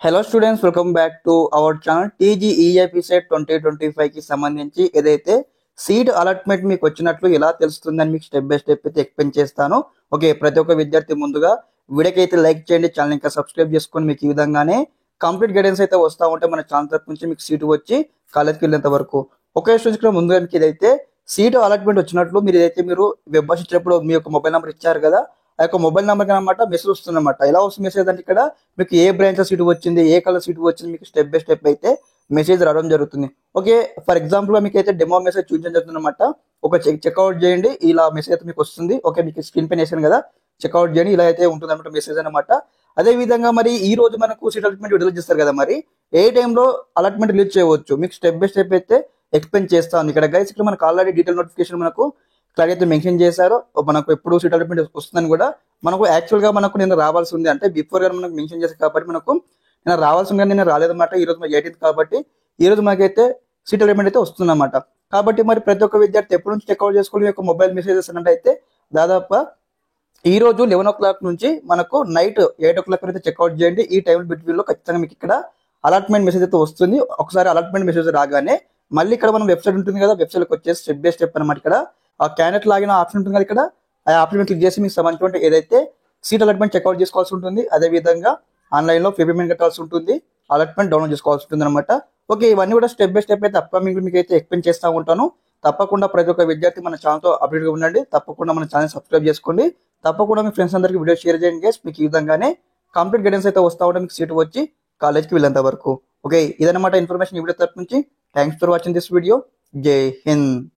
Hello students, welcome back to our channel. TGEIP CET 2025 కి సంబంధించి ఏదైతే సీట్ అలాట్మెంట్ మీకు వచ్చినట్లు ఎలా తెలుస్తుందని మీకు స్టెప్ బై స్టెప్ అయితే ఎక్స్ప్లెయిన్ చేస్తాను. ఓకే, ప్రతి ఒక్క విద్యార్థి ముందుగా వీడియోకి అయితే లైక్ చేయండి, ఛానల్ ఇంకా సబ్స్క్రైబ్ చేసుకొని మీకు ఈ విధంగానే కంప్లీట్ గైడెన్స్ అయితే వస్తూ ఉంటే మన ఛానల్ తరపు నుంచి మీకు సీటు వచ్చి కాలేజ్కి వెళ్ళేంత వరకు. ఒకే స్టూడెంట్స్ ముందుగా మీకు ఏదైతే సీటు అలాట్మెంట్ వచ్చినట్లు మీరు వెబ్ బస్ ఇచ్చినప్పుడు మీ యొక్క మొబైల్ నెంబర్ ఇచ్చారు కదా, ఆ యొక్క మొబైల్ నెంబర్ అనమాట మెసేజ్ వస్తుందన్నమాట. ఎలా వస్తుంది మెసేజ్ అంటే ఇక్కడ మీకు ఏ బ్రాంచ్ సీటు వచ్చింది, ఏ కలర్ సీటు వచ్చింది, మీకు స్టెప్ బై స్టెప్ అయితే మెసేజ్ రావడం జరుగుతుంది. ఓకే, ఫర్ ఎగ్జాంపుల్ మీకు అయితే డెమో మెసేజ్ చూపించడం జరుగుతుంది అనమాట. ఒక చెక్అవుట్ చేయండి, ఇలా మెసేజ్ అయితే మీకు వస్తుంది. ఓకే, మీకు స్క్రీన్ పైన వేసాను కదా, చెక్అవుట్ చేయండి, ఇలా అయితే ఉంటుంది అనమాట మెసేజ్ అనమాట. అదే విధంగా మరి ఈ రోజు మనకు సీట్ అలాట్మెంట్ విడుదల చేస్తారు కదా, మరి ఏ టైంలో అలాట్మెంట్ రిలీజ్ చేయవచ్చు మీకు స్టెప్ బై స్టెప్ అయితే ఎక్స్ప్లెయిన్ చేస్తాను. ఇక్కడ గైస్ ఇక్కడ మనకు ఆల్రెడీ డీటెయిల్ నోటిఫికేషన్ మనకు క్లారిటీ అయితే మెన్షన్ చేశారు. మనకు ఎప్పుడు సీట్ అలాట్మెంట్ వస్తుందని కూడా మనకు యాక్చువల్ గా మనకు నేను రావాల్సి ఉంది, అంటే బిఫోర్ గా మనకు మెన్షన్ చేశారు కాబట్టి మనకు నేను రావాల్సి ఉంది, నేను రాలేదన్నమాట. ఈ రోజు 18th కాబట్టి ఈ రోజు మనకైతే సీట్ అలాట్మెంట్ అయితే వస్తుందన్నమాట. కాబట్టి మరి ప్రతి ఒక్క విద్యార్థి ఎప్పటి నుంచి చెక్అవుట్ చేసుకోవాలి యొక్క మొబైల్ మెసేజెస్ అంటే అయితే దాదాపు ఈ రోజు 11 o'clock నుంచి మనకు నైట్ 8 o'clock అయితే చెక్అవుట్ చేయండి. ఈ టైం బిట్వీన్ లో ఖచ్చితంగా మీకు ఇక్కడ అలాట్మెంట్ మెసేజ్ అయితే వస్తుంది. ఒకసారి అలాట్మెంట్ మెసేజ్ రాగానే మళ్ళీ ఇక్కడ మనం వెబ్సైట్ ఉంటుంది కదా, వెబ్సైట్కి వచ్చేసి స్టెప్ బై స్టెప్ అనమాట. ఇక్కడ ఆ క్యాండిడేట్ లాగిన ఆప్షన్ ఉంటుంది కదా, ఇక్కడ ఆ ఆప్షన్ క్లిక్ చేసి మీకు సంబంధించిన ఏదైతే సీట్ అలాట్మెంట్ చెక్అవుట్ చేసుకోవాల్సి ఉంటుంది. అదే విధంగా ఆన్లైన్ లో పేమెంట్ కట్టాల్సి ఉంటుంది, అలాట్మెంట్ డౌన్లోడ్ చేసుకోవాల్సి ఉంటుంది అనమాట. ఓకే, ఇవన్నీ కూడా స్టెప్ బై స్టెప్ అయితే అప్కమింగ్ మీకు అయితే ఎక్స్ప్లెయిన్ చేస్తూ ఉంటాను. తప్పకుండా ప్రతి ఒక్క విద్యార్థి మన ఛానల్తో అప్డేట్ గా ఉండండి. తప్పకుండా మన ఛానల్ సబ్స్క్రైబ్ చేసుకోండి. తప్పకుండా మీ ఫ్రెండ్స్ అందరికి వీడియో షేర్ చేయండి గైస్. మీకు ఈ విధంగానే కంప్లీట్ గైడెన్స్ అయితే వస్తూ ఉంటే మీకు సీట్ వచ్చి కాలేజ్కి వెళ్ళేంత వరకు. ఓకే, ఇదన్నమాట ఇన్ఫర్మేషన్ ఈ వీడియో తరపు నుంచి. Thanks for watching this video. జై హింద్.